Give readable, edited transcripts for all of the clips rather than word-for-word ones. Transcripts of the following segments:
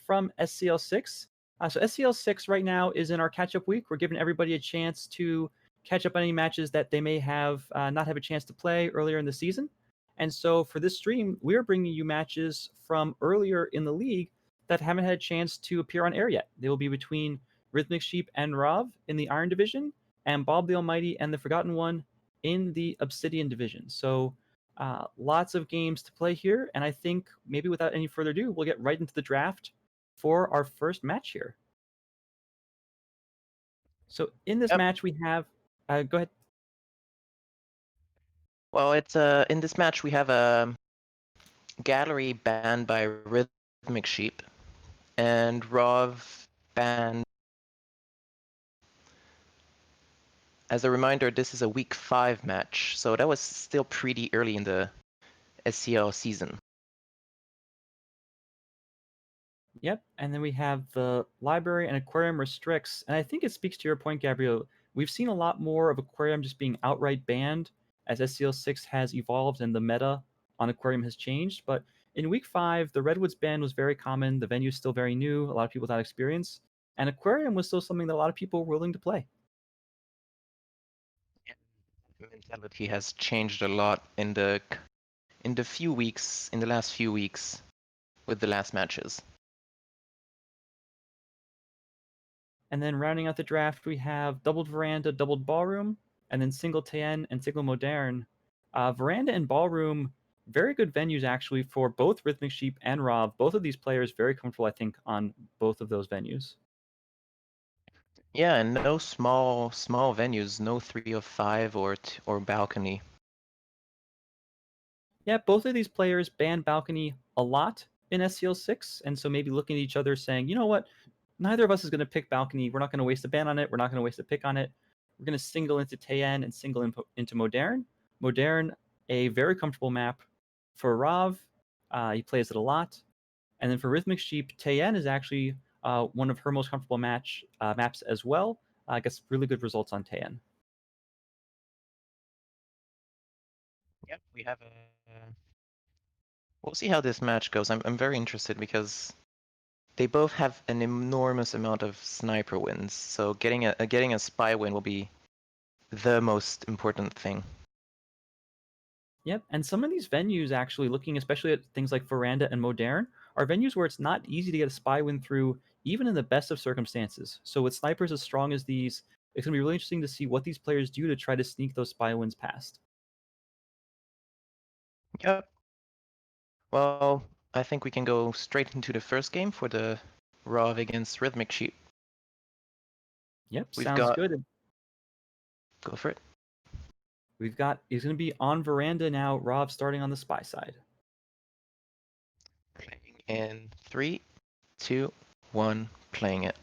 from SCL6. So SCL6 right now is in our catch-up week. We're giving everybody a chance to catch up on any matches that they may have not have a chance to play earlier in the season. And so for this stream, we are bringing you matches from earlier in the league that haven't had a chance to appear on air yet. They will be between Rhythmic Sheep and Rav in the Iron Division, and Bob the Almighty and the Forgotten One in the Obsidian Division. So lots of games to play here, and I think maybe without any further ado, we'll get right into the draft for our first match here. So in this match we have, go ahead. Well, it's in this match we have a Gallery banned by Rhythmic Sheep, and Rov banned. As a reminder, this is a week 5 match, so that was still pretty early in the SCL season. Yep, and then we have the library and aquarium restricts, and I think it speaks to your point, Gabriel. We've seen a lot more of aquarium just being outright banned as SCL6 has evolved and the meta on aquarium has changed. But in week 5, the Redwoods ban was very common. The venue's still very new, a lot of people without experience, and aquarium was still something that a lot of people were willing to play. Mentality has changed a lot in the last few weeks with the last matches. And then rounding out the draft, we have doubled Veranda, doubled Ballroom, and then single Tien and single Modern. Veranda and Ballroom, very good venues actually for both Rhythmic Sheep and Rav. Both of these players very comfortable, I think, on both of those venues. Yeah, and no small venues, no 3 of 5 or balcony. Yeah, both of these players ban balcony a lot in SCL6, and so maybe looking at each other saying, you know what, neither of us is going to pick balcony. We're not going to waste a ban on it. We're not going to waste a pick on it. We're going to single into Tien and single into Modern. Modern, a very comfortable map for Rav. He plays it a lot. And then for Rhythmic Sheep, Tien is actually one of her most comfortable maps as well. Gets really good results on Tien. Yep, we have a. We'll see how this match goes. I'm very interested because they both have an enormous amount of sniper wins. So getting a spy win will be the most important thing. Yep, and some of these venues actually, looking especially at things like Veranda and Modern, are venues where it's not easy to get a spy win through, even in the best of circumstances. So with snipers as strong as these, it's going to be really interesting to see what these players do to try to sneak those spy wins past. Yep. Well, I think we can go straight into the first game for the Rav against Rhythmic Sheep. Yep, sounds good. Go for it. He's going to be on Veranda now, Rob starting on the spy side. Playing in 3, 2, 1, playing it.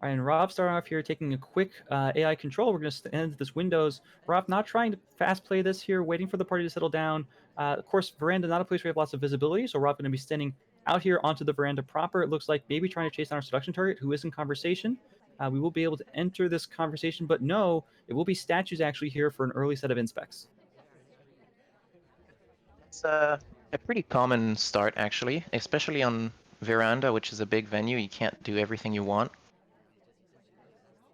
All right, and Rob starting off here taking a quick AI control. We're going to end this Windows. Rob not trying to fast play this here, waiting for the party to settle down. Of course, Veranda, not a place where we have lots of visibility, so Rob going to be standing out here onto the Veranda proper. It looks like maybe trying to chase down our seduction target, who is in conversation. We will be able to enter this conversation, but no, it will be statues actually here for an early set of inspects. It's a pretty common start, actually, especially on Veranda, which is a big venue. You can't do everything you want.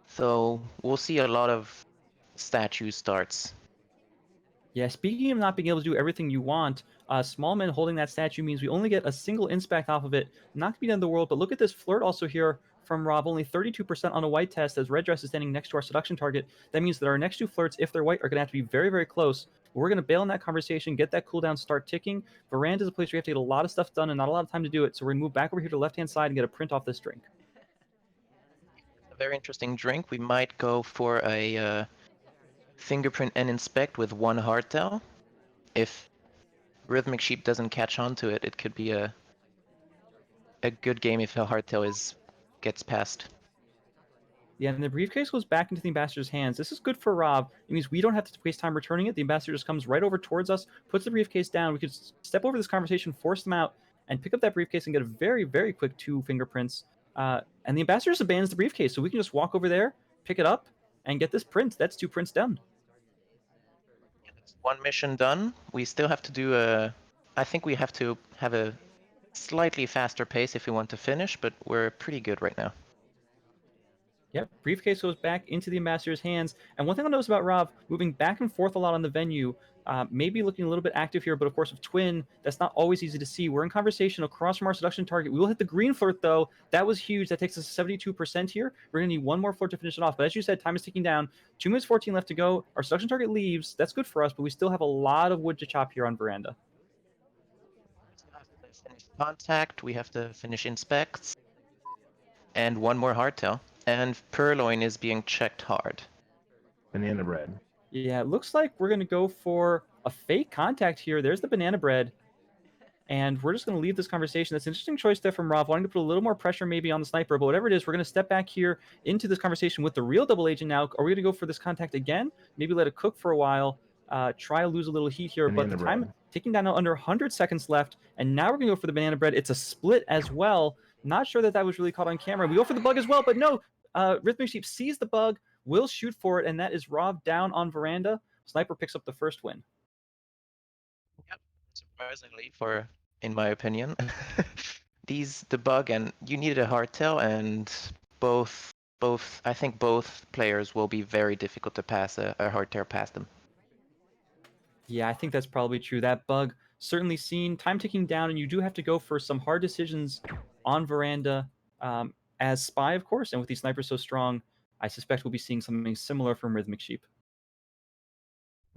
So we'll see a lot of statue starts. Yeah, speaking of not being able to do everything you want, Smallman holding that statue means we only get a single inspect off of it. Not to be the end of the world, but look at this flirt also here from Rob. Only 32% on a white test as Red Dress is standing next to our seduction target. That means that our next two flirts, if they're white, are going to have to be very, very close. We're going to bail in that conversation, get that cooldown start ticking. Veranda is a place where you have to get a lot of stuff done and not a lot of time to do it. So we're going to move back over here to the left-hand side and get a print off this drink. A very interesting drink. We might go for a fingerprint and inspect with one hardtail. If Rhythmic Sheep doesn't catch on to it, it could be a good game if a hardtail gets past. Yeah, and the briefcase goes back into the ambassador's hands. This is good for Rob. It means we don't have to waste time returning it. The ambassador just comes right over towards us, puts the briefcase down. We could step over this conversation, force them out, and pick up that briefcase and get a very, very quick 2 fingerprints. And the ambassador just abandons the briefcase, so we can just walk over there, pick it up, and get this print. That's 2 prints done. That's one mission done. We still have to do I think we have to have a slightly faster pace if we want to finish, but we're pretty good right now. Yep, briefcase goes back into the ambassador's hands. And one thing I'll notice about Rav, moving back and forth a lot on the venue, maybe looking a little bit active here, but of course with Tien, that's not always easy to see. We're in conversation across from our seduction target. We will hit the green flirt though. That was huge. That takes us to 72% here. We're gonna need one more flirt to finish it off. But as you said, time is ticking down. 2 minutes 14 left to go. Our seduction target leaves. That's good for us, but we still have a lot of wood to chop here on Veranda. We have to finish contact, we have to finish inspects, and one more hardtail. And Purloin is being checked hard. Banana bread. Yeah, it looks like we're gonna go for a fake contact here. There's the banana bread. And we're just going to leave this conversation. That's an interesting choice there from Rob, wanting to put a little more pressure maybe on the sniper. But whatever it is, we're going to step back here into this conversation with the real double agent now. Are we going to go for this contact again? Maybe let it cook for a while, try to lose a little heat here. Banana but the bread. time ticking down now under 100 seconds left. And now we're going to go for the banana bread. It's a split as well. Not sure that that was really caught on camera. We go for the bug as well, but no. Rhythmic Sheep sees the bug, will shoot for it, and that is Rob down on Veranda. Sniper picks up the first win. Yep, surprisingly in my opinion. The bug and you needed a hardtail, and I think both players will be very difficult to pass a hardtail past them. Yeah, I think that's probably true. That bug certainly seen. Time ticking down, and you do have to go for some hard decisions on Veranda as Spy, of course. And with these snipers so strong, I suspect we'll be seeing something similar from Rhythmic Sheep.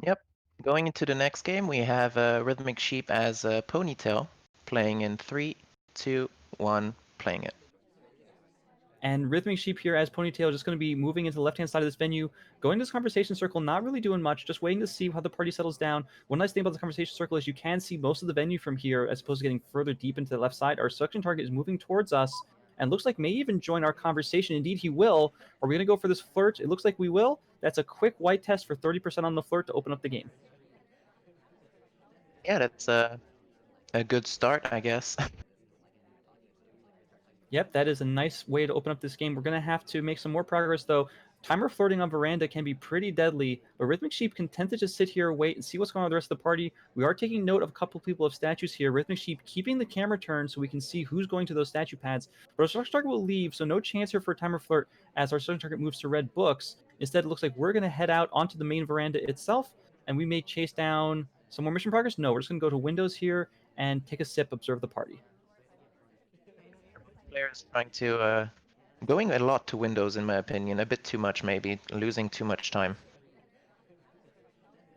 Yep. Going into the next game, we have Rhythmic Sheep as a Ponytail, playing in 3, 2, 1, playing it. And Rhythmic Sheep here as Ponytail just going to be moving into the left-hand side of this venue, going to this conversation circle, not really doing much, just waiting to see how the party settles down. One nice thing about the conversation circle is you can see most of the venue from here, as opposed to getting further deep into the left side. Our selection target is moving towards us, and looks like may even join our conversation. Indeed, he will. Are we going to go for this flirt? It looks like we will. That's a quick white test for 30% on the flirt to open up the game. Yeah, that's a good start, I guess. Yep, that is a nice way to open up this game. We're going to have to make some more progress, though. Timer flirting on Veranda can be pretty deadly, but Rhythmic Sheep can tend to just sit here, wait, and see what's going on with the rest of the party. We are taking note of a couple people of statues here. Rhythmic Sheep keeping the camera turned so we can see who's going to those statue pads. But our selection target will leave, so no chance here for a timer flirt as our selection target moves to red books. Instead, it looks like we're going to head out onto the main veranda itself, and we may chase down some more mission progress. No, we're just going to go to windows here and take a sip, observe the party. Players trying to going a lot to windows, in my opinion, a bit too much maybe, losing too much time.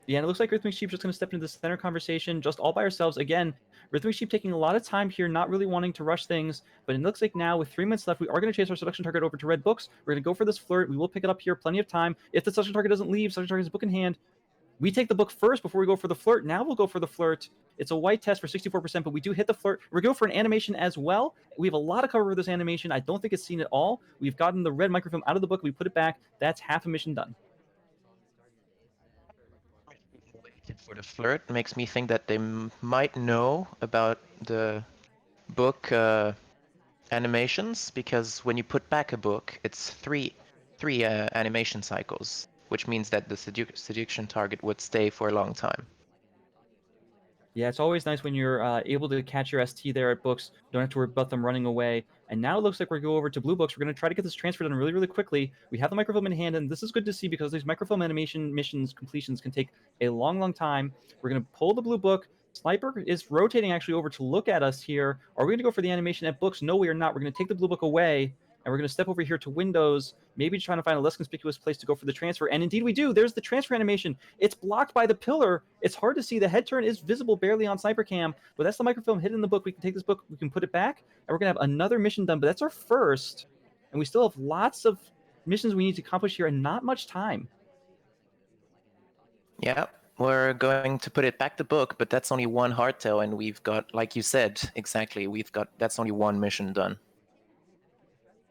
Yeah, and it looks like Rhythmic Sheep just going to step into the center conversation just all by ourselves. Again, Rhythmic Sheep taking a lot of time here, not really wanting to rush things, but it looks like now with 3 minutes left, we are going to chase our selection target over to red books. We're going to go for this flirt. We will pick it up here, plenty of time. If the selection target doesn't leave, selection target has a book in hand. We take the book first before we go for the flirt. Now we'll go for the flirt. It's a white test for 64%, but we do hit the flirt. We're going for an animation as well. We have a lot of cover for this animation. I don't think it's seen at all. We've gotten the red microfilm out of the book. We put it back. That's half a mission done. For the flirt makes me think that they might know about the book animations, because when you put back a book, it's three animation cycles, which means that the seduction target would stay for a long time. Yeah, it's always nice when you're able to catch your ST there at books. Don't have to worry about them running away. And now it looks like we're going to go over to blue books. We're going to try to get this transfer done really, really quickly. We have the microfilm in hand, and this is good to see because these microfilm animation missions completions can take a long, long time. We're going to pull the blue book. Sniper is rotating actually over to look at us here. Are we going to go for the animation at books? No, we are not. We're going to take the blue book away, and we're going to step over here to windows, maybe trying to find a less conspicuous place to go for the transfer. And indeed we do. There's the transfer animation. It's blocked by the pillar. It's hard to see. The head turn is visible barely on Sniper Cam, but that's the microfilm hidden in the book. We can take this book, we can put it back, and we're going to have another mission done, but that's our first. And we still have lots of missions we need to accomplish here and not much time. Yeah, we're going to put it back the book, but that's only one hardtail, and we've got, like you said, exactly, that's only one mission done.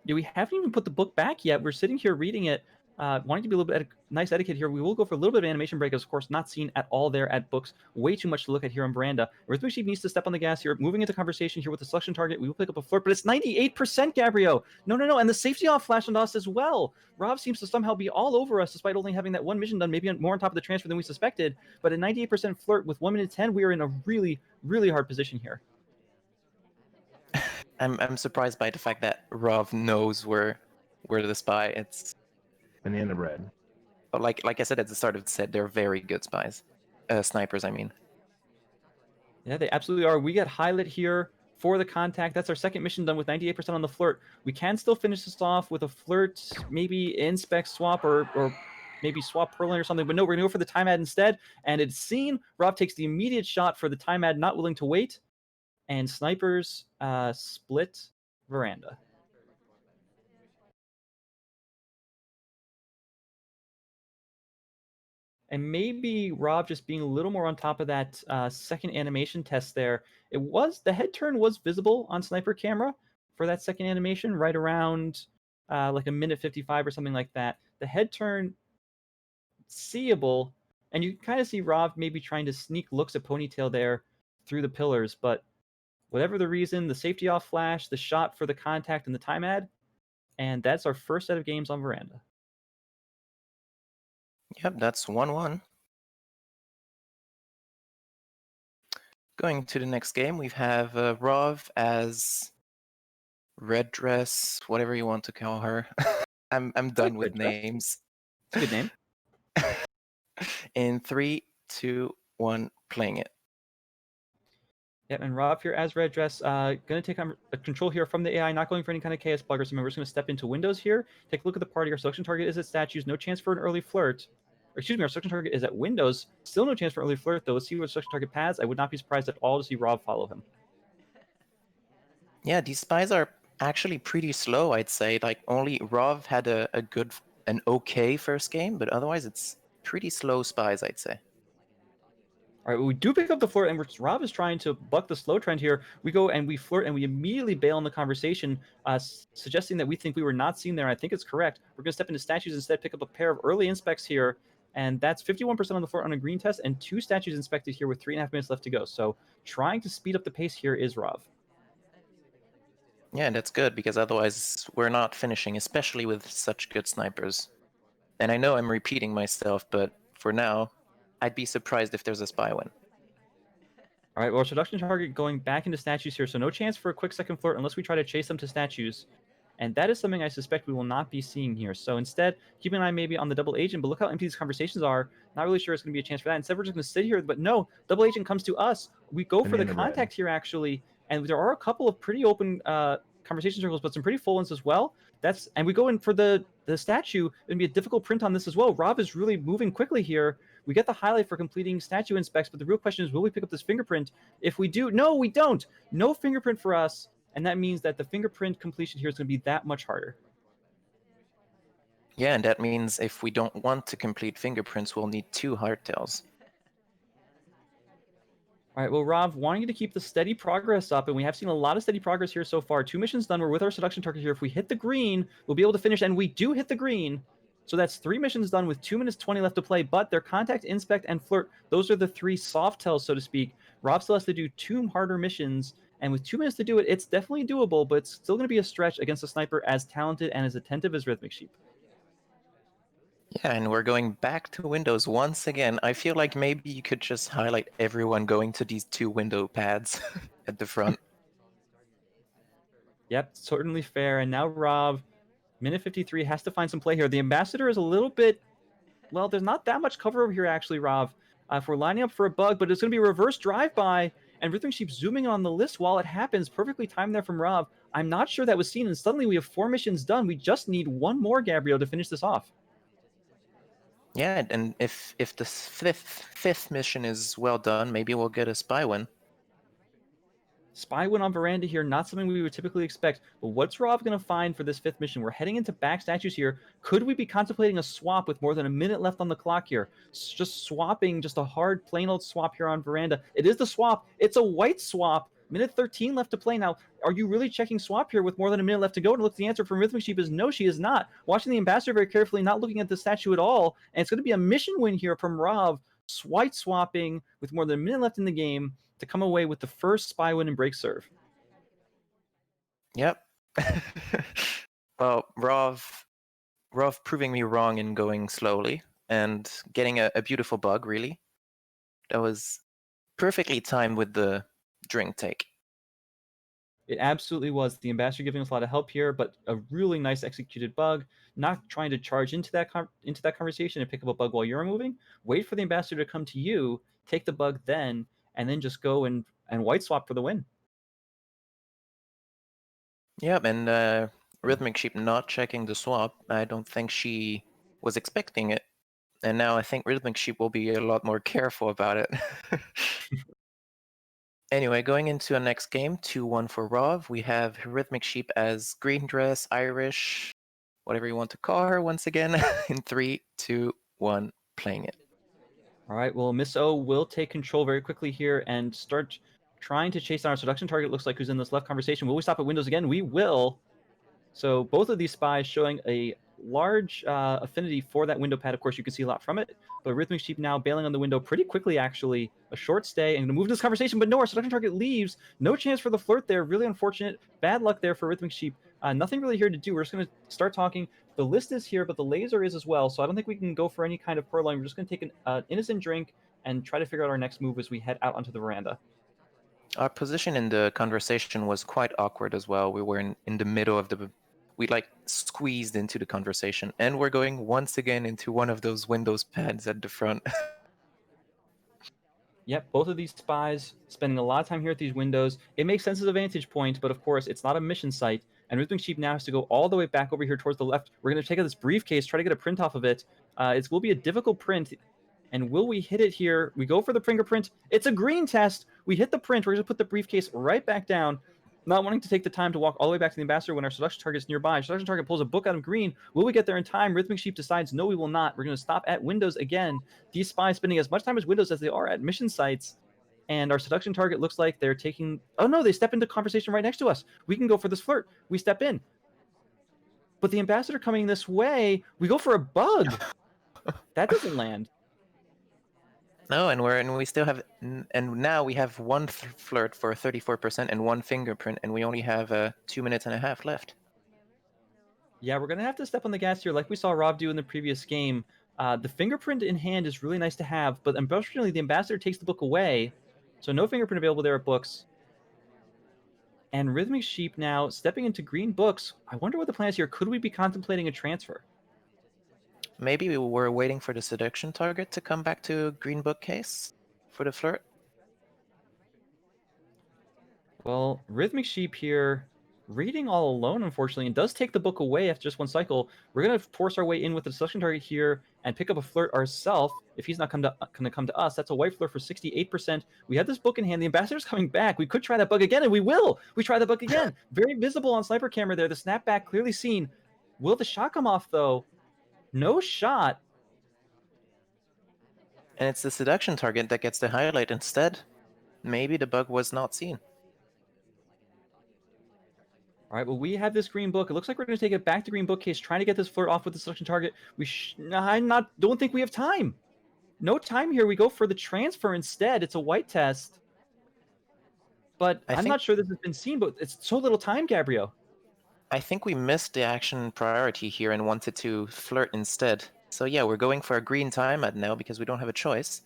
Yeah, we haven't even put the book back yet. We're sitting here reading it, wanting to be a little bit nice etiquette here. We will go for a little bit of animation break, of course, not seen at all there at books. Way too much to look at here on Veranda. Rhythmic Sheep needs to step on the gas here. Moving into conversation here with the selection target. We will pick up a flirt, but it's 98%, Gabriel. No. And the safety off flashed on us as well. Rob seems to somehow be all over us despite only having that one mission done, maybe more on top of the transfer than we suspected. But a 98% flirt with 1 minute 10, we are in a really, really hard position here. I'm surprised by the fact that Rav knows where the spy. It's Banana bread. like I said at the start of the set, they're very good spies, snipers. I mean. Yeah, they absolutely are. We get highlight here for the contact. That's our second mission done with 98% on the flirt. We can still finish this off with a flirt, maybe inspect swap or maybe swap Perlin or something. But no, we're going to go for the time ad instead. And it's seen. Rob takes the immediate shot for the time ad, not willing to wait. And snipers split Veranda. And maybe Rob just being a little more on top of that second animation test there. The head turn was visible on sniper camera for that second animation, right around like a minute 55 or something like that. The head turn seeable, and you can kind of see Rob maybe trying to sneak looks at Ponytail there through the pillars, but whatever the reason, the safety off flash, the shot for the contact, and the time ad, and that's our first set of games on Veranda. Yep, that's 1-1. Going to the next game, we have Rov as Red Dress, whatever you want to call her. I'm done with names. It's a good name. In 3, 2, 1, playing it. Yep, and Rob here as Red Dress, going to take on control here from the AI, not going for any kind of chaos pluggers. So we're just going to step into Windows here, take a look at the party. Our selection target is at statues, no chance for an early flirt. Or excuse me, our selection target is at Windows, still no chance for early flirt, though. Let's see what selection target paths. I would not be surprised at all to see Rob follow him. Yeah, these spies are actually pretty slow, I'd say. Like, only Rov had an okay first game, but otherwise it's pretty slow spies, I'd say. All right, well, we do pick up the flirt, and Rob is trying to buck the slow trend here. We go and we flirt, and we immediately bail on the conversation, suggesting that we think we were not seen there. I think it's correct. We're going to step into statues instead, pick up a pair of early inspects here, and that's 51% on the flirt on a green test, and 2 statues inspected here with 3.5 minutes left to go. So trying to speed up the pace here is Rob. Yeah, that's good, because otherwise we're not finishing, especially with such good snipers. And I know I'm repeating myself, but for now, I'd be surprised if there's a spy win. All right, well, seduction target going back into statues here, so no chance for a quick second flirt unless we try to chase them to statues. And that is something I suspect we will not be seeing here. So instead, keep an eye maybe on the double agent, but look how empty these conversations are. Not really sure it's going to be a chance for that. Instead, we're just going to sit here, but no, double agent comes to us. We go for the Banana contact bread. here, actually, and there are a couple of pretty open conversation circles, but some pretty full ones as well. And we go in for the statue. It's going to be a difficult print on this as well. Rob is really moving quickly here. We get the highlight for completing statue inspects, but the real question is, will we pick up this fingerprint? If we do, no, we don't. No fingerprint for us, and that means that the fingerprint completion here is going to be that much harder. Yeah, and that means if we don't want to complete fingerprints, we'll need 2 hardtails. All right, well, Rob, wanting you to keep the steady progress up, and we have seen a lot of steady progress here so far. 2 missions done. We're with our seduction target here. If we hit the green, we'll be able to finish, and we do hit the green. So that's 3 missions done with 2 minutes 20 left to play, but their contact, inspect, and flirt, those are the 3 soft tells, so to speak. Rob still has to do 2 harder missions, and with 2 minutes to do it, it's definitely doable, but it's still going to be a stretch against a sniper as talented and as attentive as Rhythmic Sheep. Yeah, and we're going back to Windows once again. I feel like maybe you could just highlight everyone going to these 2 window pads at the front. Yep, certainly fair. And now Rob, minute 53, has to find some play here. The ambassador is a little bit, well, there's not that much cover over here, actually, Rob. If we're lining up for a bug, but it's going to be a reverse drive-by, and Rhythmic Sheep zooming on the list while it happens. Perfectly timed there from Rob. I'm not sure that was seen, and suddenly we have 4 missions done. We just need 1 more, Gabriel, to finish this off. Yeah, and if the fifth mission is well done, maybe we'll get a spy win. Spy win on Veranda here, not something we would typically expect. But what's Rob going to find for this 5th mission? We're heading into back statues here. Could we be contemplating a swap with more than a minute left on the clock here? Just swapping, just a hard, plain old swap here on Veranda. It is the swap. It's a white swap. Minute 13 left to play now. Are you really checking swap here with more than a minute left to go? And look, the answer from Rhythmic Sheep is no, she is not. Watching the ambassador very carefully, not looking at the statue at all. And it's going to be a mission win here from Rob, white swapping with more than a minute left in the game to come away with the first spy win and break serve. Yep. Well, Rov proving me wrong in going slowly and getting a beautiful bug, really. That was perfectly timed with the drink take. It absolutely was. The ambassador giving us a lot of help here, but a really nice executed bug. Not trying to charge into that conversation and pick up a bug while you're moving. Wait for the ambassador to come to you, take the bug then, and then just go and white swap for the win. Yep, and Rhythmic Sheep not checking the swap. I don't think she was expecting it. And now I think Rhythmic Sheep will be a lot more careful about it. Anyway, going into our next game, 2-1 for Rov, we have Rhythmic Sheep as Green Dress, Irish, whatever you want to call her once again, in 3, 2, 1, playing it. All right, well, Miss O will take control very quickly here and start trying to chase down our seduction target. Looks like who's in this left conversation. Will we stop at windows again? We will. So both of these spies showing a large affinity for that window pad. Of course, you can see a lot from it. But Rhythmic Sheep now bailing on the window pretty quickly, actually. A short stay and going to move this conversation. But no, our seduction target leaves. No chance for the flirt there. Really unfortunate. Bad luck there for Rhythmic Sheep. Nothing really here to do. We're just going to start talking. The list is here, but the laser is as well. So I don't think we can go for any kind of purloin. We're just going to take an innocent drink and try to figure out our next move as we head out onto the veranda. Our position in the conversation was quite awkward as well. We were in the middle of the... We squeezed into the conversation, and we're going once again into one of those Windows pads at the front. Yep, both of these spies spending a lot of time here at these windows. It makes sense as a vantage point, but of course, it's not a mission site. And Rhythmic Sheep now has to go all the way back over here towards the left. We're going to take out this briefcase, try to get a print off of it. It will be a difficult print. And will we hit it here? We go for the fingerprint. It's a green test. We hit the print. We're going to put the briefcase right back down. Not wanting to take the time to walk all the way back to the ambassador when our seduction target is nearby. Seduction target pulls a book out of green. Will we get there in time? Rhythmic Sheep decides, no, we will not. We're going to stop at windows again. These spies spending as much time as windows as they are at mission sites. And our seduction target looks like they're taking... Oh, no, they step into conversation right next to us. We can go for this flirt. We step in. But the ambassador coming this way, we go for a bug. That doesn't land. No, and we still have... And now we have one flirt for 34% and one fingerprint, and we only have 2 minutes and a half left. Yeah, we're going to have to step on the gas here like we saw Rob do in the previous game. The fingerprint in hand is really nice to have, but unfortunately the ambassador takes the book away. So no fingerprint available there at books. And Rhythmic Sheep now stepping into green books. I wonder what the plan is here. Could we be contemplating a transfer? Maybe we were waiting for the seduction target to come back to green bookcase for the flirt. Well, Rhythmic Sheep here reading all alone, unfortunately, and does take the book away after just one cycle. We're going to force our way in with the seduction target here and pick up a flirt ourselves. If he's not going to come to us, that's a white flirt for 68%. We have this book in hand. The ambassador's coming back. We could try that bug again, and we will. We try the bug again. Very visible on sniper camera there. The snapback clearly seen. Will the shot come off, though? No shot. And it's the seduction target that gets the highlight instead. Maybe the bug was not seen. All right, well, we have this green book. It looks like we're going to take it back to green bookcase, trying to get this flirt off with the selection target. Don't think we have time. No time here. We go for the transfer instead. It's a white test. But I'm not sure this has been seen, but it's so little time, Gabriel. I think we missed the action priority here and wanted to flirt instead. So yeah, we're going for a green time at now because we don't have a choice.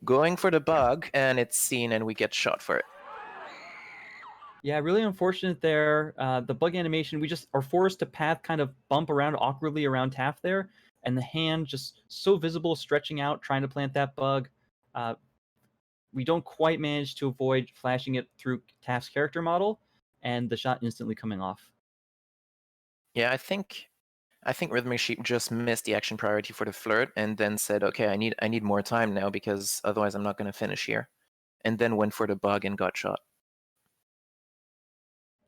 Going for the bug, and it's seen and we get shot for it. Yeah, really unfortunate there. The bug animation, we just are forced to path kind of bump around awkwardly around Taft there, and the hand just so visible, stretching out, trying to plant that bug. We don't quite manage to avoid flashing it through Taft's character model, and the shot instantly coming off. Yeah, I think Rhythmic Sheep just missed the action priority for the flirt, and then said, "Okay, I need more time now because otherwise I'm not going to finish here," and then went for the bug and got shot.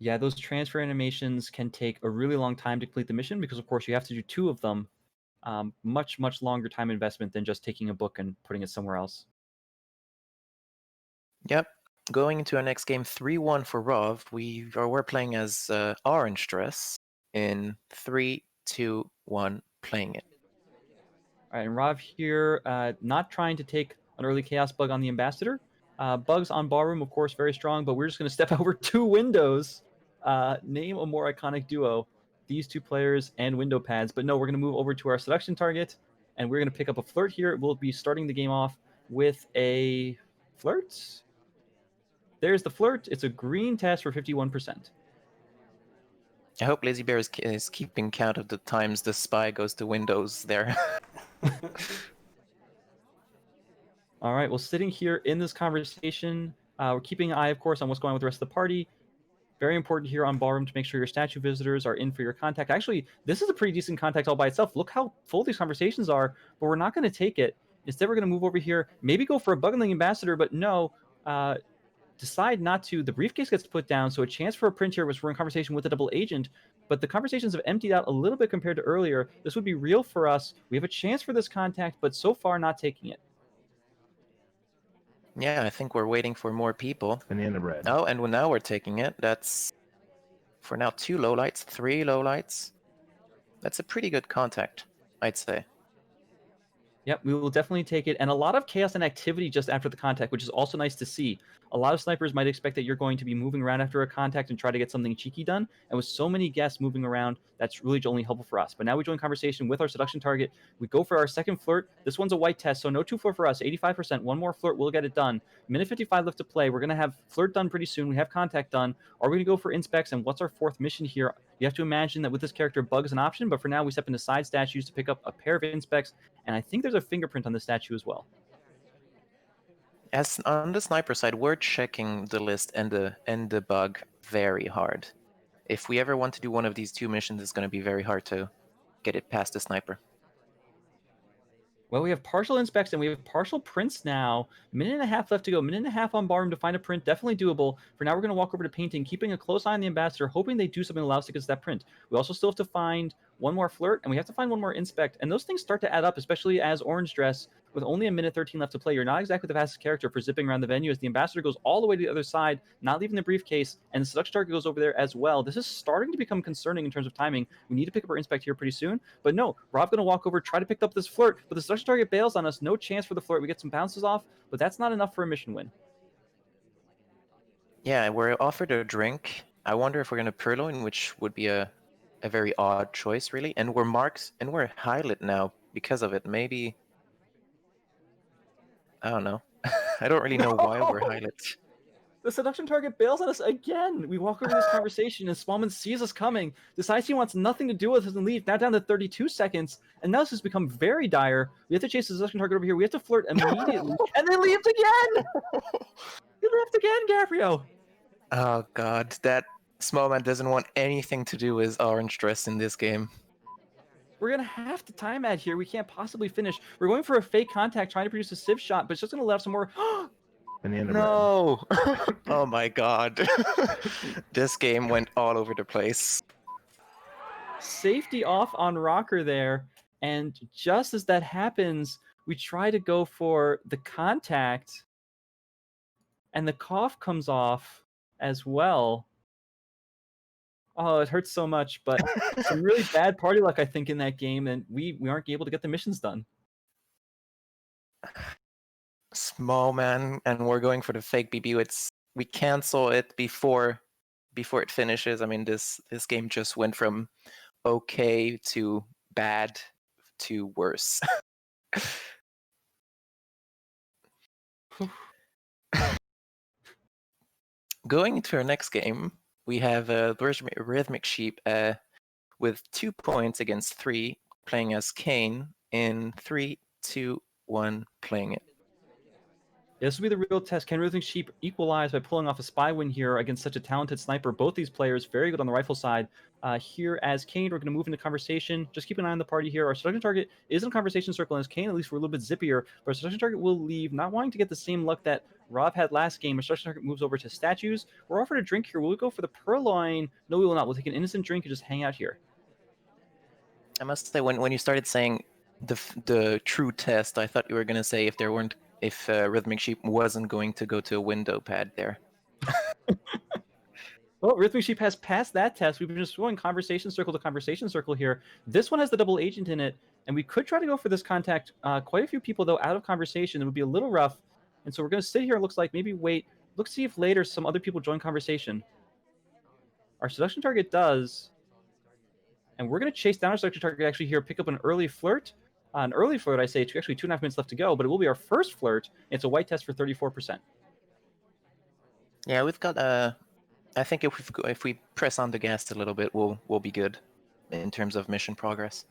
Yeah, those transfer animations can take a really long time to complete the mission because, of course, you have to do 2 of them. Much, much longer time investment than just taking a book and putting it somewhere else. Yep. Going into our next game, 3-1 for Rov. We're playing as Orange Dress in 3, 2, 1, playing it. All right, and Rav here, not trying to take an early chaos bug on the ambassador. Bugs on Ballroom, of course, very strong, but we're just going to step over 2 windows. Name a more iconic duo. These 2 players and window pads. But no, we're going to move over to our seduction target, and we're going to pick up a flirt here. We'll be starting the game off with a flirt. There's the flirt. It's a green test for 51%. I hope Lazy Bear is keeping count of the times the spy goes to windows there. All right, well, sitting here in this conversation, we're keeping an eye, of course, on what's going on with the rest of the party. Very important here on Ballroom to make sure your statue visitors are in for your contact. Actually, this is a pretty decent contact all by itself. Look how full these conversations are, but we're not going to take it. Instead, we're going to move over here, maybe go for a Bugling Ambassador, but no, decide not to. The briefcase gets put down, so a chance for a print here was we're in conversation with a double agent, but the conversations have emptied out a little bit compared to earlier. This would be real for us. We have a chance for this contact, but so far not taking it. Yeah, I think we're waiting for more people. Banana bread. Oh, and now we're taking it. That's, for now, 2 lowlights, 3 lowlights. That's a pretty good contact, I'd say. Yep, we will definitely take it. And a lot of chaos and activity just after the contact, which is also nice to see. A lot of snipers might expect that you're going to be moving around after a contact and try to get something cheeky done. And with so many guests moving around, that's really only helpful for us. But now we join conversation with our seduction target. We go for our second flirt. This one's a white test, so no 2 flirt for us. 85%. One more flirt, we'll get it done. Minute 55 left to play. We're going to have flirt done pretty soon. We have contact done. Are we going to go for inspects? And what's our fourth mission here? You have to imagine that with this character, bug is an option, but for now we step into side statues to pick up a pair of inspects, and I think there's a fingerprint on the statue as well. As on the sniper side, we're checking the list and the bug very hard. If we ever want to do one of these 2 missions, it's going to be very hard to get it past the sniper. Well, we have partial inspects and we have partial prints now. Minute and a half left to go. Minute and a half on Ballroom to find a print. Definitely doable. For now, we're going to walk over to painting, keeping a close eye on the ambassador, hoping they do something that allows us to get that print. We also still have to find one more flirt, and we have to find one more inspect. And those things start to add up, especially as Orange Dress, with only a minute 13 left to play. You're not exactly the fastest character for zipping around the venue as the ambassador goes all the way to the other side, not leaving the briefcase, and the seduction target goes over there as well. This is starting to become concerning in terms of timing. We need to pick up our inspect here pretty soon. But no, Rob going to walk over, try to pick up this flirt, but the seduction target bails on us. No chance for the flirt. We get some bounces off, but that's not enough for a mission win. Yeah, we're offered a drink. I wonder if we're going to Purloin, which would be a very odd choice, really. And we're marks, and we're highlit now because of it. Maybe, I don't know. I don't really know why we're highlit. The seduction target bails on us again. We walk over to this conversation, and Smallman sees us coming, decides he wants nothing to do with us and leave. Now down to 32 seconds, and now this has become very dire. We have to chase the seduction target over here. We have to flirt immediately, and they leaves again! He left again, Gabriel! Oh god, that small man doesn't want anything to do with Orange Dress in this game. We're going to have to time ad here. We can't possibly finish. We're going for a fake contact, trying to produce a sieve shot, but it's just going to let some more... Banana No! Oh my god. This game went all over the place. Safety off on Rocker there, and just as that happens, we try to go for the contact, and the cough comes off as well. Oh, it hurts so much, but some really bad party luck, I think, in that game, and we aren't able to get the missions done. Small man, and we're going for the fake BB. We cancel it before it finishes. I mean, this game just went from okay to bad to worse. Going into our next game, we have Rhythmic Sheep with 2 points against 3, playing as Kane in 3, 2, 1, playing it. Yeah, this will be the real test. Can Rhythmic Sheep equalize by pulling off a spy win here against such a talented sniper? Both these players very good on the rifle side. Here as Kane, we're going to move into conversation. Just keep an eye on the party here. Our seduction target is in a conversation circle, and as Kane, at least we're a little bit zippier. But our seduction target will leave, not wanting to get the same luck that Rob had last game. Our seduction target moves over to statues. We're offered a drink here. Will we go for the Purloin? No, we will not. We'll take an innocent drink and just hang out here. I must say, when you started saying the true test, I thought you were going to say if Rhythmic Sheep wasn't going to go to a window pad there. Well, Rhythmic Sheep has passed that test. We've been just going conversation circle to conversation circle here. This one has the double agent in it, and we could try to go for this contact. Quite a few people, though, out of conversation. It would be a little rough. And so we're going to sit here, it looks like, maybe wait. Let's see if later some other people join conversation. Our seduction target does. And we're going to chase down our seduction target actually here, pick up an early flirt. An early flirt, I say, actually 2.5 minutes left to go, but it will be our first flirt. It's a white test for 34%. Yeah, we've got I think if we press on the gas a little bit, we'll be good in terms of mission progress.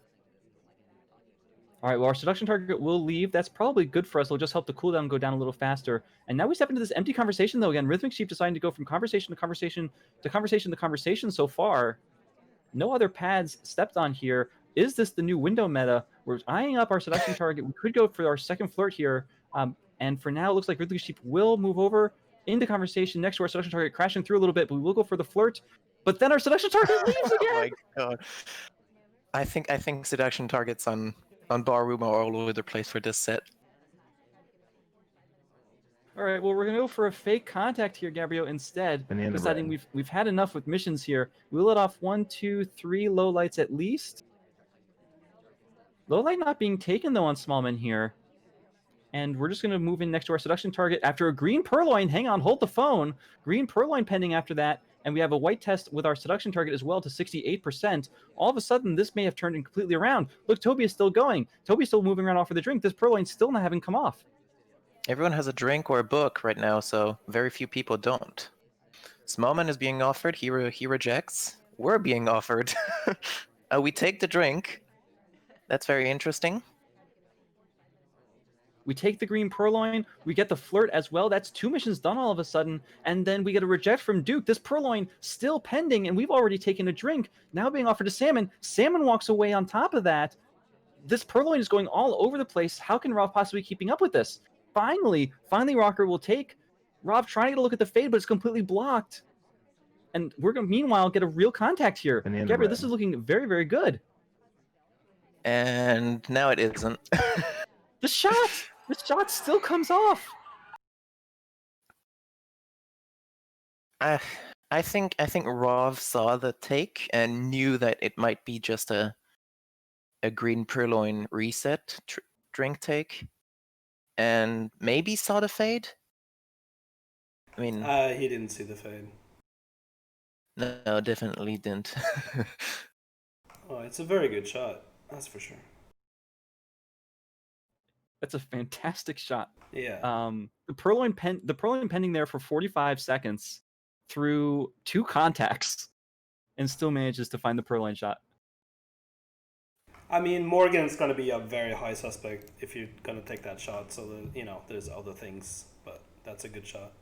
All right, well, our seduction target will leave. That's probably good for us. It'll just help the cooldown go down a little faster. And now we step into this empty conversation, though. Again, Rhythmic Sheep deciding to go from conversation to conversation to conversation to conversation so far. No other pads stepped on here. Is this the new window meta? We're eyeing up our seduction target. We could go for our second flirt here. And for now, it looks like Rhythmic Sheep will move over into conversation next to our seduction target, crashing through a little bit, but we will go for the flirt. But then our seduction target leaves again! Oh my god. I think seduction targets on Ballroom are all over the place for this set. All right, well, we're gonna go for a fake contact here, Gabriel, instead. Banana Deciding bread. we've had enough with missions here. We'll let off 1, 2, 3 low lights at least. Low light not being taken though on Smallman here. And we're just gonna move in next to our seduction target after a green purloin. Hang on, hold the phone. Green purloin pending after that. And we have a white test with our seduction target as well to 68%. All of a sudden, this may have turned completely around. Look, Toby is still going. Toby's still moving around off of the drink. This purloin's still not having come off. Everyone has a drink or a book right now, so very few people don't. Smallman is being offered, he rejects. We're being offered. We take the drink. That's very interesting. We take the green purloin, we get the flirt as well. That's 2 missions done all of a sudden, and then we get a reject from Duke. This purloin still pending, and we've already taken a drink. Now being offered to Salmon. Salmon walks away on top of that. This purloin is going all over the place. How can Rob possibly be keeping up with this? Finally, Rocker will take. Rob trying to get a look at the fade, but it's completely blocked. And we're going to, meanwhile, get a real contact here. Gabriel, this is looking very, very good. And now it isn't. The shot still comes off. I think Rov saw the take and knew that it might be just a green purloin reset drink take, and maybe saw the fade. I mean, he didn't see the fade. No, definitely didn't. Oh, it's a very good shot. That's for sure. That's a fantastic shot. Yeah. The purloin pending there for 45 seconds through 2 contacts, and still manages to find the purloin shot. I mean, Morgan's going to be a very high suspect if you're going to take that shot. So, there's other things, but that's a good shot.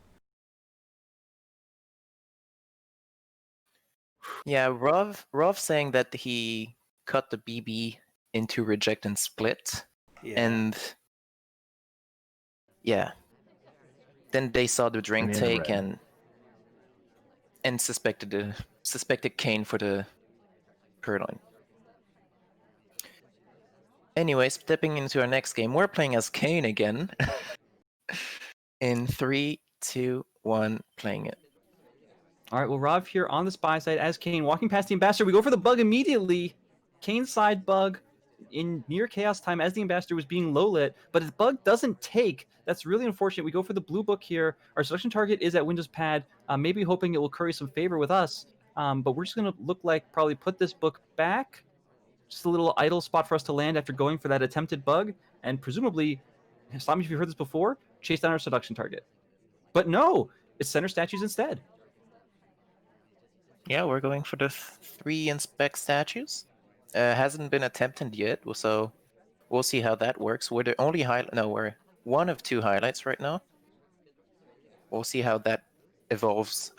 Yeah, Rov saying that he cut the BB into reject and split. Yeah. And yeah. Then they saw the drink take and suspected Kane for the purloin. Anyway, stepping into our next game, we're playing as Kane again. In 3, 2, 1, playing it. All right, well, Rob here on the spy side as Kane walking past the ambassador. We go for the bug immediately. Kane's side bug in near chaos time as the ambassador was being low lit, but his bug doesn't take. That's really unfortunate. We go for the blue book here. Our selection target is at Windows Pad, maybe hoping it will curry some favor with us. But we're just going to look like probably put this book back. Just a little idle spot for us to land after going for that attempted bug, and presumably, stop me if you've heard this before, chase down our seduction target. But no, it's center statues instead. Yeah, we're going for the 3 inspect statues. Hasn't been attempted yet, so we'll see how that works. We're the only we're 1 of 2 highlights right now. We'll see how that evolves.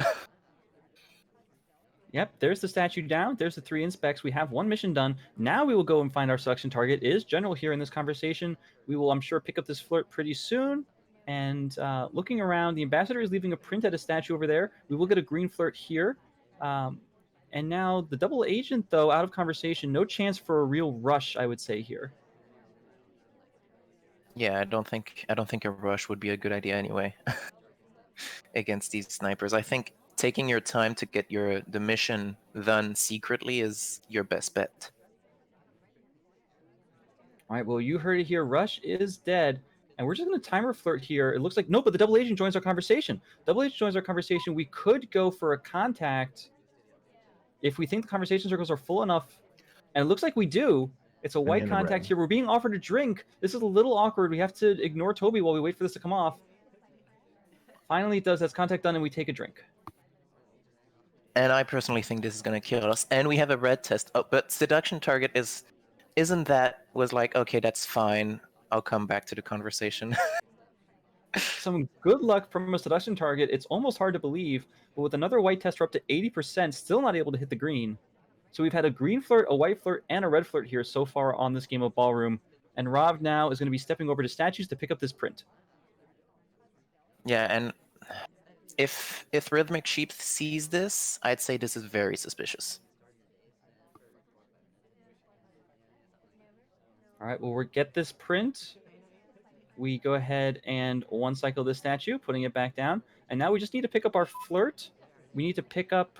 Yep, there's the statue down. There's the 3 inspects. We have 1 mission done. Now we will go and find our selection target. It is General here in this conversation. We will, I'm sure, pick up this flirt pretty soon. And looking around, the ambassador is leaving a print at a statue over there. We will get a green flirt here. And now the double agent, though, out of conversation. No chance for a real rush, I would say, here. Yeah, I don't think a rush would be a good idea anyway. Against these snipers. I think taking your time to get the mission done secretly is your best bet. All right, well, you heard it here. Rush is dead. And we're just going to timer flirt here. It looks like, no, but the double agent joins our conversation. Double agent joins our conversation. We could go for a contact if we think the conversation circles are full enough. And it looks like we do. It's a white contact here. We're being offered a drink. This is a little awkward. We have to ignore Toby while we wait for this to come off. Finally, it does. That's contact done, and we take a drink. And I personally think this is gonna kill us. And we have a red test. Oh, but seduction target isn't that was like, okay, that's fine. I'll come back to the conversation. Some good luck from a seduction target. It's almost hard to believe, but with another white test, we're up to 80%, still not able to hit the green. So we've had a green flirt, a white flirt, and a red flirt here so far on this game of Ballroom. And Rav now is going to be stepping over to statues to pick up this print. Yeah, and if Rhythmic Sheep sees this, I'd say this is very suspicious. All right, well, we'll get this print. We go ahead and one cycle this statue, putting it back down. And now we just need to pick up our flirt. We need to pick up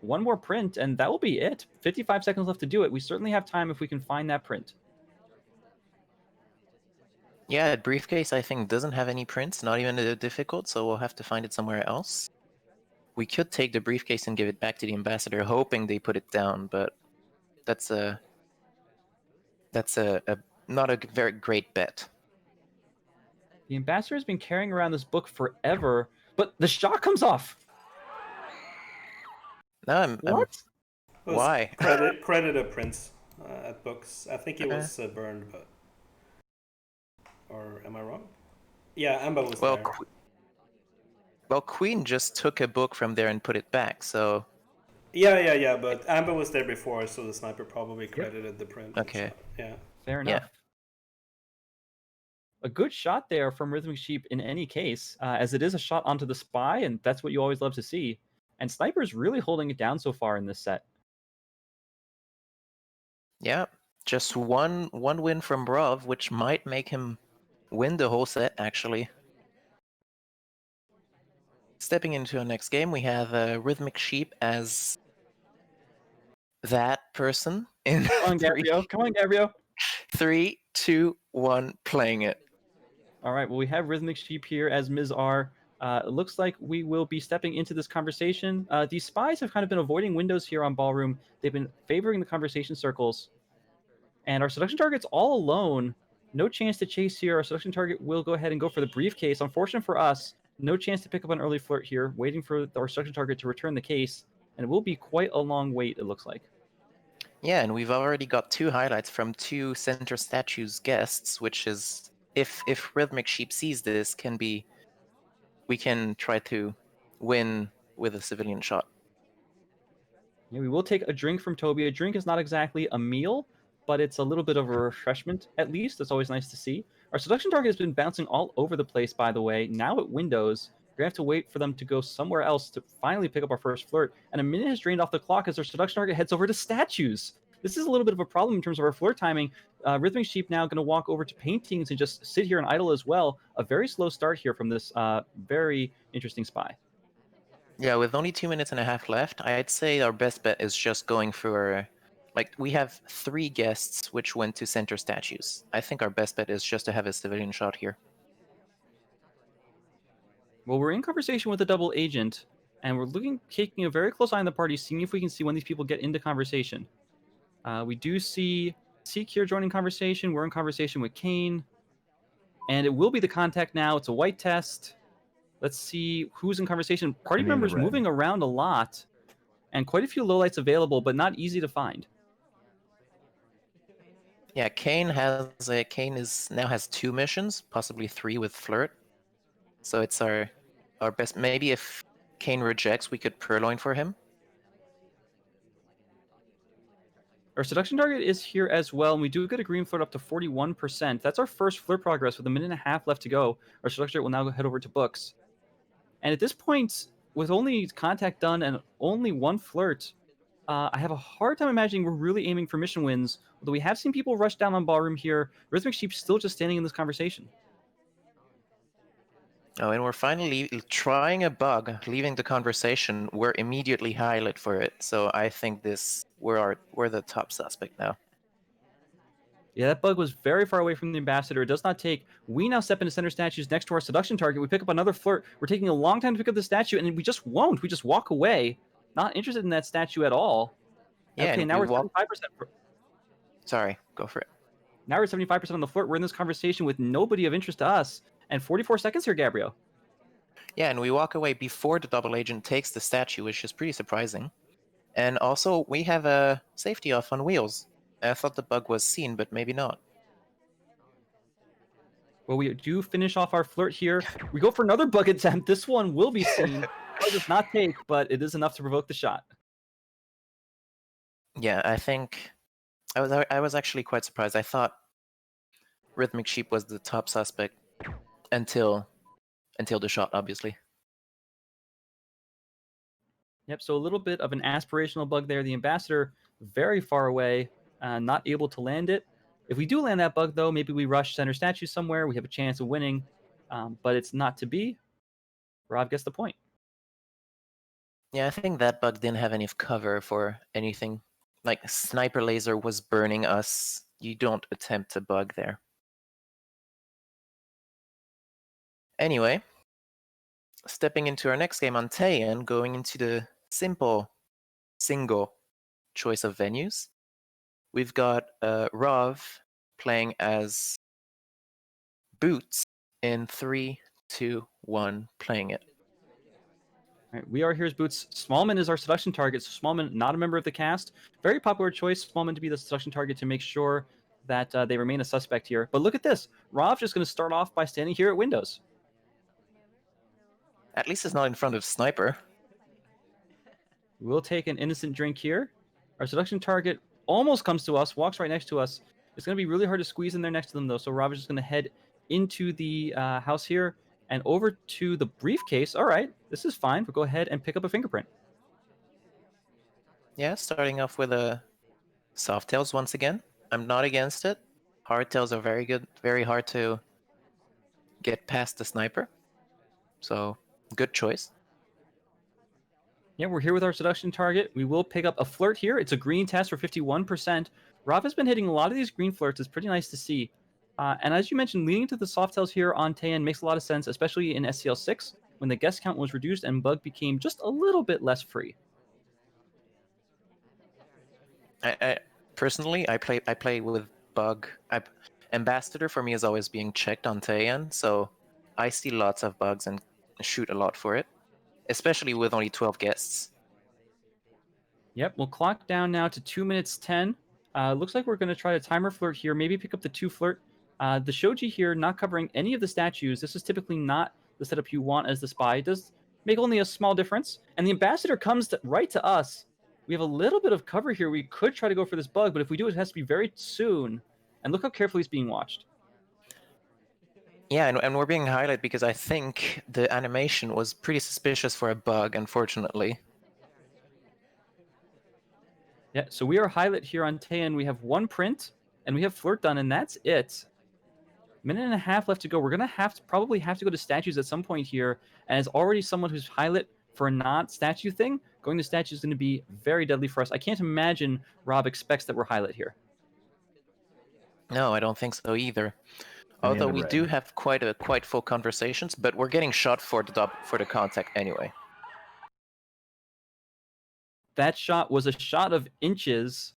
one more print, and that will be it. 55 seconds left to do it. We certainly have time if we can find that print. Yeah, briefcase I think doesn't have any prints, not even difficult, so we'll have to find it somewhere else. We could take the briefcase and give it back to the ambassador, hoping they put it down, but that's a not a very great bet. The ambassador has been carrying around this book forever, but the shot comes off. No, What? Why? Credited prints at books. I think it was burned, but or am I wrong? Yeah, Amber was there. Well, Queen just took a book from there and put it back, so... Yeah, but Amber was there before, so the sniper probably credited the print. Okay. Yeah. Fair enough. Yeah. A good shot there from Rhythmic Sheep in any case, as it is a shot onto the spy, and that's what you always love to see. And Sniper's really holding it down so far in this set. Yeah, just one win from Brav, which might make him win the whole set, actually. Stepping into our next game, we have Rhythmic Sheep as that person in Come on, Gabriel. Come on, Gabriel. 3, 2, 1, playing it. All right, well, we have Rhythmic Sheep here as Ms. R. It looks like we will be stepping into this conversation. These spies have kind of been avoiding windows here on Ballroom. They've been favoring the conversation circles. And our seduction target's all alone. No chance to chase here. Our seduction target will go ahead and go for the briefcase. Unfortunate for us, no chance to pick up an early flirt here, waiting for our seduction target to return the case. And it will be quite a long wait, it looks like. Yeah, and we've already got 2 highlights from 2 center statues guests, which is, if Rhythmic Sheep sees this, we can try to win with a civilian shot. Yeah, we will take a drink from Toby. A drink is not exactly a meal, but it's a little bit of a refreshment, at least. It's always nice to see. Our seduction target has been bouncing all over the place, by the way. Now at windows, we're going to have to wait for them to go somewhere else to finally pick up our first flirt. And a minute has drained off the clock as our seduction target heads over to statues. This is a little bit of a problem in terms of our flirt timing. Rhythmic Sheep now going to walk over to paintings and just sit here and idle as well. A very slow start here from this very interesting spy. Yeah, with only 2 minutes and a half left, I'd say our best bet is just going for... Like, we have 3 guests which went to center statues. I think our best bet is just to have a civilian shot here. Well, we're in conversation with a double agent, and we're taking a very close eye on the party, seeing if we can see when these people get into conversation. We do see Seek here joining conversation. We're in conversation with Kane. And it will be the contact now. It's a white test. Let's see who's in conversation. Party members moving around a lot. And quite a few lowlights available, but not easy to find. Yeah, Kane now has 2 missions, possibly 3 with Flirt. So it's our best. Maybe if Kane rejects, we could purloin for him. Our seduction target is here as well, and we do get a green flirt up to 41%. That's our first flirt progress with a minute and a half left to go. Our seduction target will now head over to books. And at this point, with only contact done and only 1 flirt, I have a hard time imagining we're really aiming for mission wins. Although we have seen people rush down on Ballroom here, Rhythmic Sheep still just standing in this conversation. Oh, and we're finally trying a bug, leaving the conversation. We're immediately highlight for it, so I think we're the top suspect now. Yeah, that bug was very far away from the ambassador. It does not take. We now step into center statues next to our seduction target. We pick up another flirt. We're taking a long time to pick up the statue, and we just won't. We just walk away, not interested in that statue at all. Yeah, okay, now we're 75%. Sorry, go for it. Now we're 75% on the flirt. We're in this conversation with nobody of interest to us. And 44 seconds here, Gabriel. Yeah, and we walk away before the double agent takes the statue, which is pretty surprising. And also, we have a safety off on wheels. I thought the bug was seen, but maybe not. Well, we do finish off our flirt here. We go for another bug attempt. This one will be seen. Bug does not take, but it is enough to provoke the shot. Yeah, I think I was actually quite surprised. I thought Rhythmic Sheep was the top suspect until the shot, obviously. Yep, so a little bit of an aspirational bug there. The ambassador very far away, not able to land it. If we do land that bug, though, maybe we rush center statue somewhere. We have a chance of winning, but it's not to be. Rob gets the point. Yeah, I think that bug didn't have any cover for anything. Like, sniper laser was burning us. You don't attempt a bug there. Anyway, stepping into our next game on Tien, going into the single choice of venues. We've got Rav playing as Boots in 3, 2, 1, playing it. All right, we are here as Boots. Smallman is our seduction target. So Smallman, not a member of the cast. Very popular choice, Smallman to be the seduction target to make sure that they remain a suspect here. But look at this. Rav just going to start off by standing here at windows. At least it's not in front of Sniper. We'll take an innocent drink here. Our seduction target almost comes to us, walks right next to us. It's going to be really hard to squeeze in there next to them, though. So Rob is just going to head into the house here and over to the briefcase. All right, this is fine. We'll go ahead and pick up a fingerprint. Yeah, starting off with a soft tails once again. I'm not against it. Hard tails are very good, very hard to get past the Sniper. So, good choice. Yeah, we're here with our seduction target. We will pick up a flirt here. It's a green test for 51%. Rob has been hitting a lot of these green flirts. It's pretty nice to see. And as you mentioned, leading to the soft tails here on Tien makes a lot of sense, especially in SCL 6, when the guest count was reduced and Bug became just a little bit less free. I personally, I play with Bug. Ambassador for me is always being checked on Tien, so I see lots of bugs and shoot a lot for it, especially with only 12 guests. Yep, we'll clock down now to 2 minutes 10. Looks like we're going to try to timer flirt here, maybe pick up the 2 flirt. The Shoji here not covering any of the statues. This is typically not the setup you want as the spy. It does make only a small difference. And the ambassador comes right to us. We have a little bit of cover here. We could try to go for this bug, but if we do, it has to be very soon. And look how carefully it's being watched. Yeah, and we're being highlighted because I think the animation was pretty suspicious for a bug, unfortunately. Yeah, so we are highlight here on Tien. We have 1 print, and we have flirt done, and that's it. Minute and a half left to go. We're going to probably have to go to statues at some point here, and as already someone who's highlight for a not statue thing, going to statues is going to be very deadly for us. I can't imagine Rob expects that we're highlight here. No, I don't think so either. Although we do have quite full conversations, but we're getting shot for the contact anyway. That shot was a shot of inches.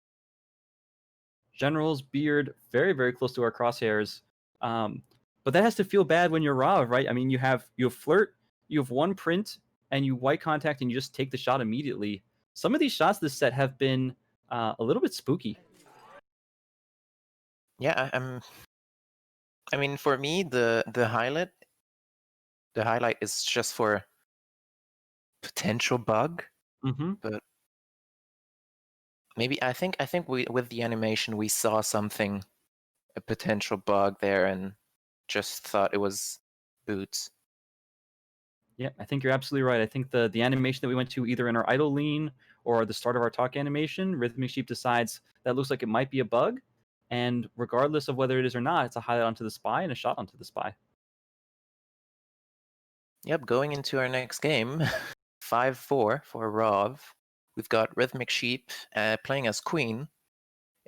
General's beard very, very close to our crosshairs. But that has to feel bad when you're Rav, right? I mean, you have flirt, you have 1 print, and you white contact, and you just take the shot immediately. Some of these shots this set have been a little bit spooky. Yeah, I mean, for me, the highlight is just for potential bug. Mm-hmm. But maybe I think we with the animation we saw something, a potential bug there, and just thought it was Boots. Yeah, I think you're absolutely right. I think the animation that we went to either in our idle lean or the start of our talk animation, Rhythmic Sheep decides that looks like it might be a bug, and regardless of whether it is or not, it's a highlight onto the spy and a shot onto the spy. Yep, going into our next game, 5-4 for Rav. We've got Rhythmic Sheep playing as Queen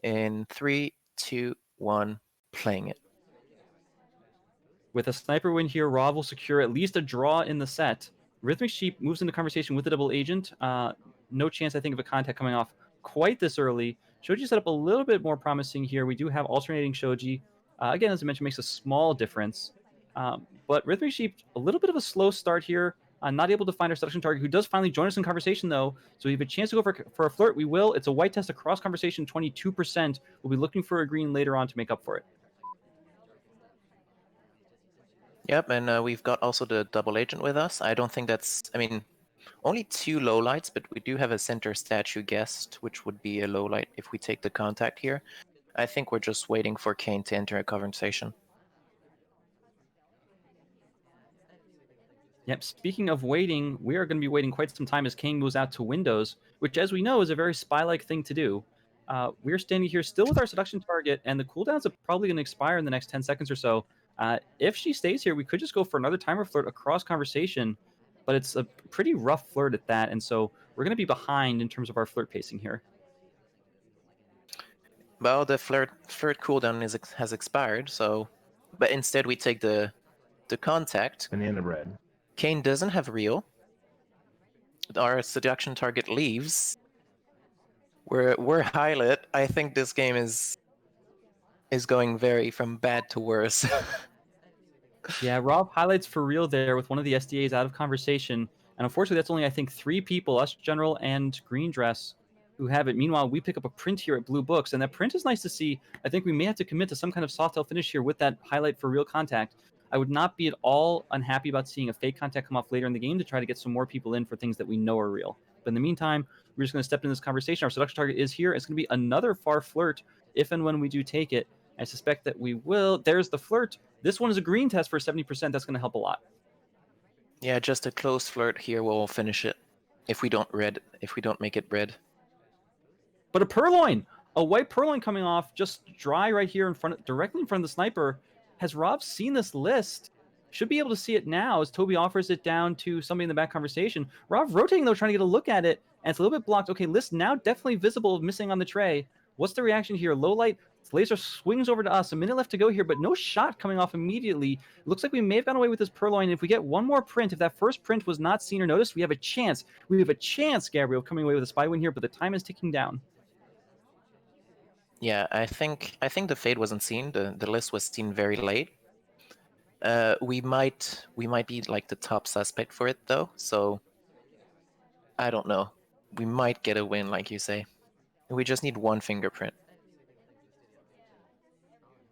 in 3, 2, 1, playing it. With a sniper win here, Rav will secure at least a draw in the set. Rhythmic Sheep moves into conversation with the double agent. No chance, I think, of a contact coming off quite this early. Shoji set up a little bit more promising here. We do have alternating Shoji. Again, as I mentioned, makes a small difference. But Rhythmic Sheep, a little bit of a slow start here. Not able to find our seduction target, who does finally join us in conversation, though. So we have a chance to go for a flirt. We will. It's a white test across conversation, 22%. We'll be looking for a green later on to make up for it. Yep, and we've got also the double agent with us. I don't think that's... I mean, only 2 lowlights, but we do have a center statue guest, which would be a lowlight if we take the contact here. I think we're just waiting for Kane to enter a conversation. Yep, speaking of waiting, we are going to be waiting quite some time as Kane moves out to windows, which, as we know, is a very spy-like thing to do. We're standing here still with our seduction target, and the cooldowns are probably going to expire in the next 10 seconds or so. If she stays here, we could just go for another timer flirt across conversation, but it's a pretty rough flirt at that, and so we're going to be behind in terms of our flirt pacing here. Well, the flirt cooldown has expired, so... But instead we take the contact. Banana bread. Kane doesn't have real. Our seduction target leaves. We're highlit. I think this game is going very from bad to worse. Yeah, Rob highlights for real there with one of the SDAs out of conversation. And unfortunately, that's only, I think, 3 people, us General and Green Dress, who have it. Meanwhile, we pick up a print here at Blue Books, and that print is nice to see. I think we may have to commit to some kind of soft tail finish here with that highlight for real contact. I would not be at all unhappy about seeing a fake contact come off later in the game to try to get some more people in for things that we know are real. But in the meantime, we're just going to step into this conversation. Our seduction target is here. It's going to be another far flirt if and when we do take it. I suspect that we will. There's the flirt. This one is a green test for 70%. That's going to help a lot. Yeah, just a close flirt here will finish it. If we don't make it red. But a purloin! A white purloin coming off, just dry right here in front, directly in front of the sniper. Has Rob seen this list? Should be able to see it now as Toby offers it down to somebody in the back conversation. Rob rotating though, trying to get a look at it, and it's a little bit blocked. Okay, list now definitely visible, missing on the tray. What's the reaction here? Low light. Laser swings over to us. A minute left to go here, but no shot coming off immediately. It looks like we may have gone away with this purloin. If we get one more print, if that first print was not seen or noticed, we have a chance. We have a chance, Gabriel, coming away with a spy win here, but the time is ticking down. Yeah, I think the fade wasn't seen. The list was seen very late. We might be like the top suspect for it though, so I don't know. We might get a win, like you say. We just need one fingerprint.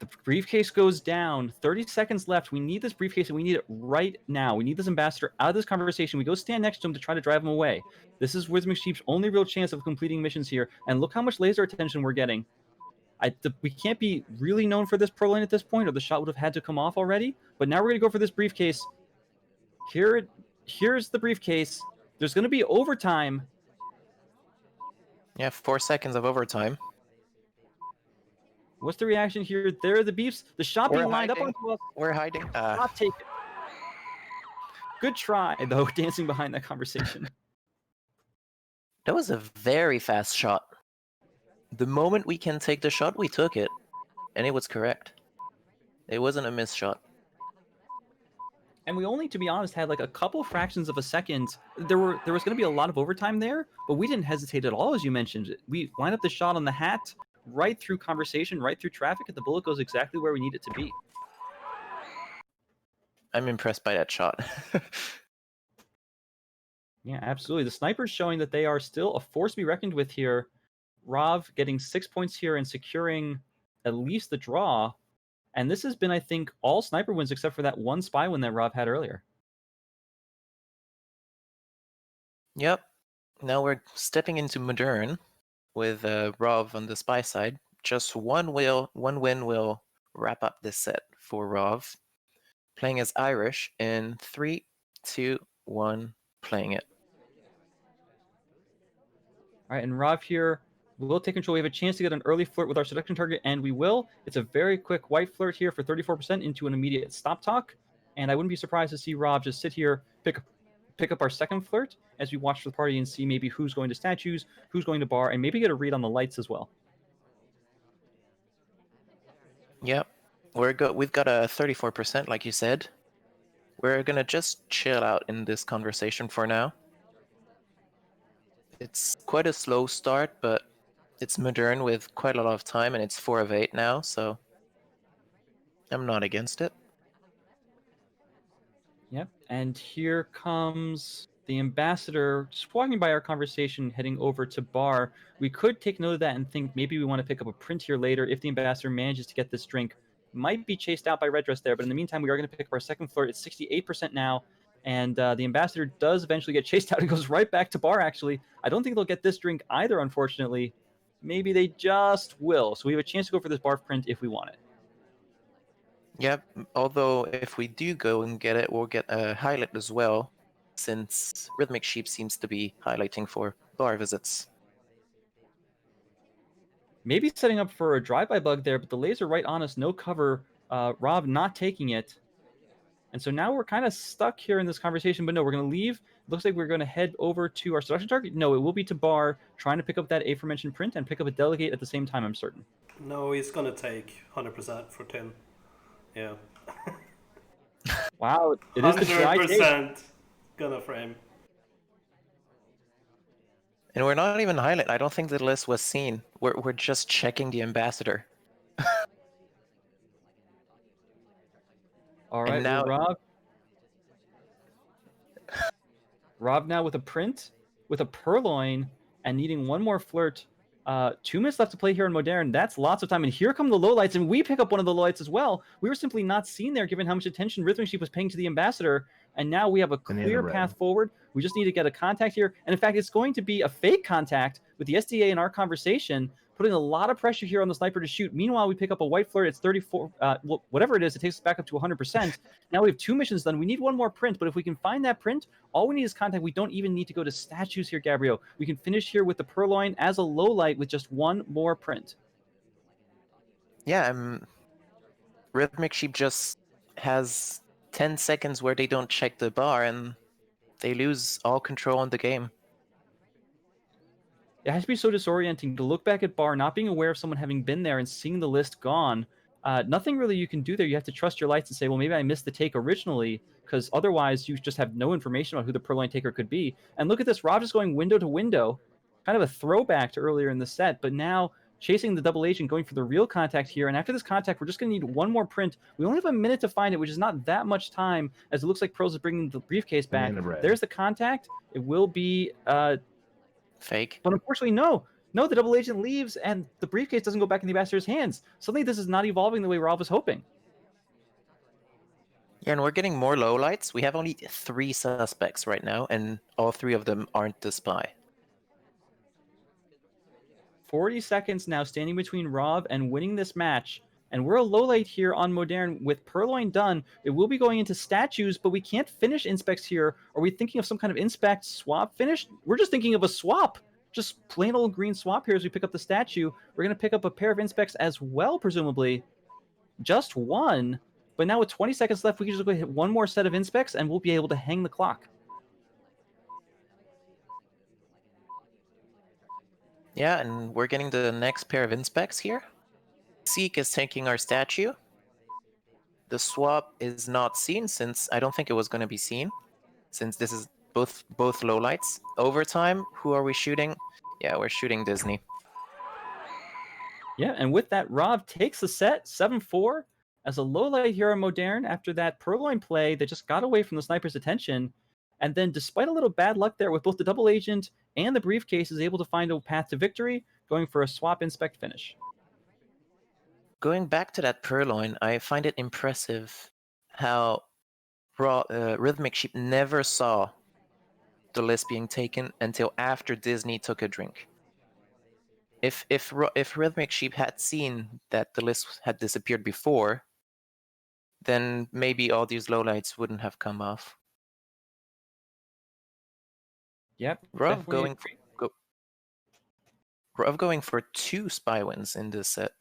The briefcase goes down. 30 seconds left. We need this briefcase, and we need it right now. We need this ambassador out of this conversation. We go stand next to him to try to drive him away. This is Rhythmic Sheep's only real chance of completing missions here. And look how much laser attention we're getting. We can't be really known for this purloin at this point, or the shot would have had to come off already. But now we're going to go for this briefcase. Here's the briefcase. There's going to be overtime. Yeah, 4 seconds of overtime. What's the reaction here? There are the beefs. The shot being lined up onto us. We're hiding. Not take it. Good try, though, dancing behind that conversation. That was a very fast shot. The moment we can take the shot, we took it. And it was correct. It wasn't a miss shot. And we only, to be honest, had like a couple fractions of a second. There was going to be a lot of overtime there, but we didn't hesitate at all, as you mentioned. We lined up the shot on the hat, right through conversation, right through traffic, and the bullet goes exactly where we need it to be. I'm impressed by that shot. Yeah, absolutely. The sniper's showing that they are still a force to be reckoned with here. Rav getting 6 points here and securing at least the draw. And this has been, I think, all sniper wins except for that one spy win that Rav had earlier. Yep. Now we're stepping into Modern with Rav on the spy side. Just one win will wrap up this set for Rav. Playing as Irish in 3, 2, 1, playing it. All right, and Rav here will take control. We have a chance to get an early flirt with our seduction target, and we will. It's a very quick white flirt here for 34% into an immediate stop talk. And I wouldn't be surprised to see Rav just sit here, pick up our second flirt as we watch the party and see maybe who's going to statues, who's going to bar, and maybe get a read on the lights as well. Yep. We've got a 34%, like you said. We're gonna just chill out in this conversation for now. It's quite a slow start, but it's Modern with quite a lot of time, and it's 4 of 8 now, so I'm not against it. Yep. And here comes the ambassador just walking by our conversation, heading over to bar. We could take note of that and think maybe we want to pick up a print here later if the ambassador manages to get this drink. Might be chased out by red dress there, but in the meantime, we are going to pick up our second flirt. It's 68% now, and the ambassador does eventually get chased out. It goes right back to bar, actually. I don't think they'll get this drink either, unfortunately. Maybe they just will. So we have a chance to go for this bar print if we want it. Yep, although if we do go and get it, we'll get a highlight as well, since Rhythmic Sheep seems to be highlighting for bar visits. Maybe setting up for a drive-by bug there, but the laser right on us, no cover. Rob not taking it. And so now we're kind of stuck here in this conversation, but no, we're going to leave. It looks like we're going to head over to our seduction target. No, it will be to bar, trying to pick up that aforementioned print and pick up a delegate at the same time, I'm certain. No, he's gonna take 100% for Tien. Yeah. Wow, it is the try take. 100% gonna frame. And we're not even highlight. I don't think the list was seen. We're just checking the ambassador. All right, now... Rob now with a print, with a purloin, and needing one more flirt. 2 minutes left to play here in Modern. That's lots of time. And here come the lowlights, and we pick up one of the lowlights as well. We were simply not seen there, given how much attention Rhythmic Sheep was paying to the ambassador. And now we have a clear path forward. We just need to get a contact here. And in fact, it's going to be a fake contact with the SDA in our conversation, putting a lot of pressure here on the sniper to shoot. Meanwhile, we pick up a white flirt. It's 34, whatever it is, it takes us back up to 100%. Now we have 2 missions done. We need one more print, but if we can find that print, all we need is contact. We don't even need to go to statues here, Gabriel. We can finish here with the purloin as a low light with just one more print. Yeah, Rhythmic Sheep just has 10 seconds where they don't check the bar and they lose all control on the game. It has to be so disorienting to look back at bar, not being aware of someone having been there and seeing the list gone. Nothing really you can do there. You have to trust your lights and say, well, maybe I missed the take originally, because otherwise you just have no information about who the purloin taker could be. And look at this, Rob just going window to window. Kind of a throwback to earlier in the set, but now chasing the double agent, going for the real contact here. And after this contact, we're just going to need one more print. We only have a minute to find it, which is not that much time, as it looks like Pearls is bringing the briefcase back. There's the contact. It will be... fake. But unfortunately, no, the double agent leaves and the briefcase doesn't go back in the ambassador's hands. Suddenly, this is not evolving the way Rob was hoping. Yeah, and we're getting more lowlights. We have only 3 suspects right now, and all 3 of them aren't the spy. 40 seconds now standing between Rob and winning this match. And we're a low light here on Modern with Purloin done. It will be going into statues, but we can't finish inspects here. Are we thinking of some kind of inspect swap finish? We're just thinking of a swap. Just plain old green swap here as we pick up the statue. We're going to pick up a pair of inspects as well, presumably. Just one. But now with 20 seconds left, we can just go hit one more set of inspects and we'll be able to hang the clock. Yeah, and we're getting the next pair of inspects here. Seek is taking our statue. The swap is not seen, since I don't think it was going to be seen, since this is both lowlights. Overtime, who are we shooting? Yeah, we're shooting Disney. Yeah, and with that, Rob takes the set 7-4 as a lowlight here on Modern after that Purloin play that just got away from the sniper's attention. And then despite a little bad luck there with both the double agent and the briefcase, is able to find a path to victory, going for a swap inspect finish. Going back to that Purloin, I find it impressive how Rhythmic Sheep never saw the list being taken until after Disney took a drink. If Rhythmic Sheep had seen that the list had disappeared before, then maybe all these lowlights wouldn't have come off. Yep. Rav going for 2 spy wins in this set.